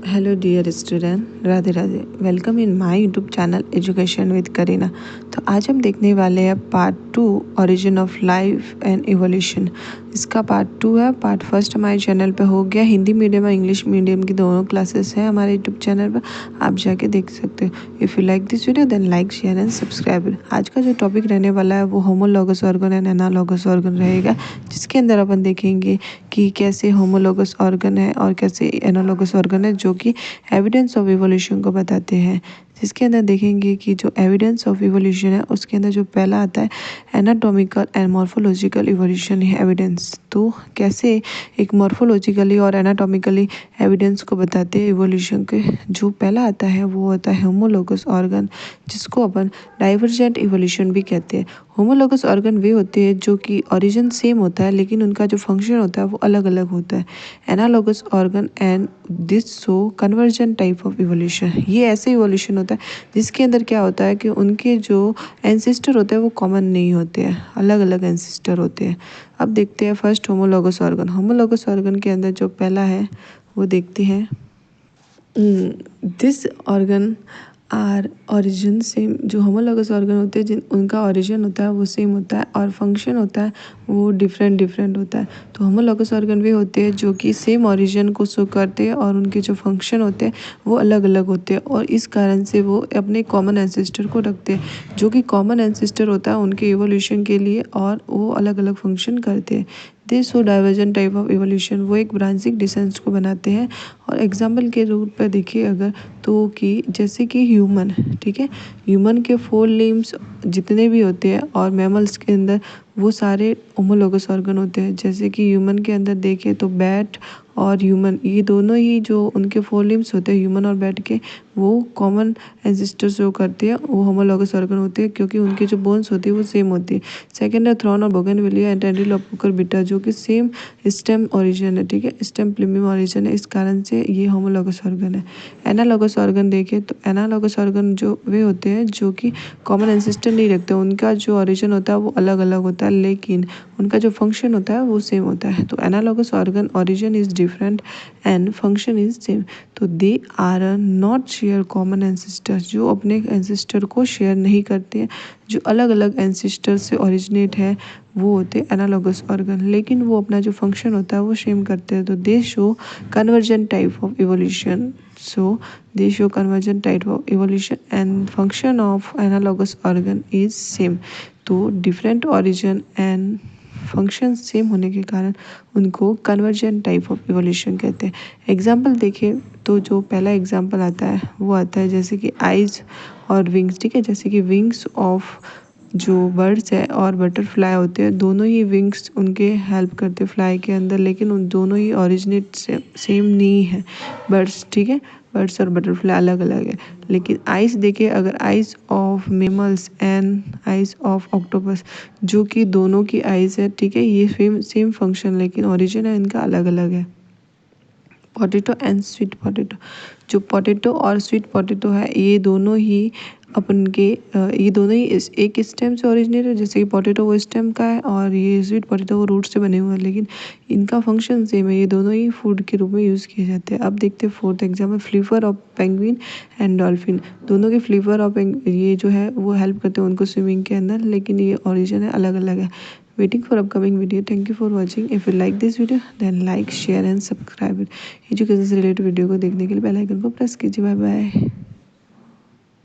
Hello dear student, Radhe Radhe. Welcome in my YouTube channel education with Kareena. तो आज हम देखने वाले हैं part 2 origin of life and evolution. इसका पार्ट 2 है। पार्ट फर्स्ट हमारे चैनल पे हो गया। हिंदी मीडियम और इंग्लिश मीडियम की दोनों क्लासेस हैं हमारे यूट्यूब चैनल पर, आप जाके देख सकते हो। If you like this video then like share and subscribe. आज का जो टॉपिक रहने वाला है वो homologous organ and analogous organ रहेगा, जिसके अंदर अपन देखेंगे कि कैसे होमोलॉगस ऑर्गन है और कैसे एनालॉगस ऑर्गन है, जो कि एविडेंस ऑफ इवोल्यूशन को बताते हैं। जिसके अंदर देखेंगे कि जो एविडेंस ऑफ इवोल्यूशन है उसके अंदर जो पहला आता है एनाटॉमिकल एंड मॉर्फोलॉजिकल इवोल्यूशन है एविडेंस। तो कैसे एक मॉर्फोलॉजिकली और एनाटॉमिकली एविडेंस को बताते हैं इवोल्यूशन के। जो पहला आता है वो होता है होमोलॉगस ऑर्गन, जिसको अपन डाइवर्जेंट इवोल्यूशन भी कहते हैं। होमोलॉगस ऑर्गन वे होते हैं जो कि ओरिजिन सेम होता है लेकिन उनका जो फंक्शन होता है वो अलग अलग होता है। Analogous organ and this so convergent type of evolution, ये ऐसे इवोल्यूशन होता है जिसके अंदर क्या होता है कि उनके जो एंसेस्टर होते हैं वो कॉमन नहीं होते हैं, अलग अलग एंसेस्टर होते हैं। अब देखते हैं first homologous organ. Homologous organ के अंदर जो पहला है वो देखते हैं। This organ are origin same. जो होमोलॉगस ऑर्गन होते हैं जिन उनका ओरिजिन होता है वो सेम होता है और फंक्शन होता है वो डिफरेंट होता है। तो होमोलॉगस ऑर्गन वे होते हैं जो कि सेम ओरिजिन को शो करते हैं और उनके जो फंक्शन होते हैं वो अलग अलग होते हैं, और इस कारण से वो अपने कॉमन एंसेस्टर को रखते हैं। जो कि कॉमन एंसेस्टर होता है उनके इवोल्यूशन के लिए, और वो अलग अलग फंक्शन करते हैं। दे सो डाइवर्जेंट टाइप ऑफ इवोल्यूशन, वो एक ब्रांचिंग डिसेंस को बनाते हैं। और एग्जाम्पल के रूप पर देखिए अगर, तो कि जैसे कि ह्यूमन, ठीक है, ह्यूमन के 4 लिम्स जितने भी होते हैं और मैमल्स के अंदर वो सारे होमोलॉगस ऑर्गन होते हैं। जैसे कि ह्यूमन के अंदर देखें तो बैट और ह्यूमन, ये दोनों ही जो उनके 4 लिम्स होते हैं ह्यूमन और बैट के, वो कॉमन एंसेस्टर शो करते हैं, वो होमोलॉगस ऑर्गन होते हैं क्योंकि उनकी जो बोन्स होती है वो सेम होती है। सेकेंड है थ्रॉन और बोगनविलिया एंड टेंडिलोकुकर बीटा, जो कि सेम स्टेम ओरिजिन है, ठीक है, स्टेम प्लूमिम ओरिजिन है, इस कारण से ये होमोलॉगस ऑर्गन है। एनालॉगस ऑर्गन देखें तो एनालॉगस ऑर्गन जो वे होते हैं जो कि कॉमन एंसेस्टर नहीं रखते, उनका जो ओरिजिन होता है वो अलग अलग होता है लेकिन उनका जो फंक्शन होता है वो सेम होता है। तो analogous organ origin is different and function is same. तो they are not share common ancestor, जो अपने एंसेस्टर को शेयर नहीं करते हैं, जो अलग अलग एंसेस्टर से ओरिजिनेट है वो होते हैं एनालॉगस ऑर्गन, लेकिन वो अपना जो फंक्शन होता है वो सेम करते हैं। तो दे show convergent type of evolution. So they show convergent type of evolution and function of analogous organ is same. तो different origin and function same होने के कारण उनको कन्वर्जेंट टाइप ऑफ इवोल्यूशन कहते हैं। एग्जाम्पल देखिए तो जो पहला एग्जाम्पल आता है वो आता है जैसे कि आइज़ और विंग्स, ठीक है। जैसे कि विंग्स ऑफ जो बर्ड्स है और बटरफ्लाई होते हैं, दोनों ही विंग्स उनके हेल्प करते हैं फ्लाई के अंदर, लेकिन उन दोनों ही ओरिजिनेट सेम नहीं है बर्ड्स, ठीक है। बर्ड्स और बटरफ्लाई अलग अलग है। लेकिन आइस देखिए अगर, ice of mammals and ice of octopus, जो कि दोनों की आइस है, ठीक है, ये सेम फंक्शन लेकिन ओरिजिन है इनका अलग अलग है। पोटैटो एंड स्वीट पोटैटो, जो पोटैटो और स्वीट पोटैटो है ये दोनों ही अपन के ये दोनों ही एक स्टेम से ओरिजिनेट है। जैसे कि पोटैटो वो स्टेम का है और ये स्वीट पोटैटो वो रूट से बने हुए हैं, लेकिन इनका फंक्शन सेम है, ये दोनों ही फूड के रूप में यूज़ किए जाते हैं। अब देखते हैं fourth example, flipper of penguin and dolphin. दोनों के फ्लीवर ऑफ ये जो है वो हेल्प करते हैं उनको स्विमिंग के अंदर, लेकिन ये ओरिजिन है अलग अलग है। Waiting for upcoming video. Thank you for watching. If you like this video then like share and subscribe. Education से रिलेटेड वीडियो को देखने के लिए बेल आइकन को प्रेस कीजिए। Bye bye.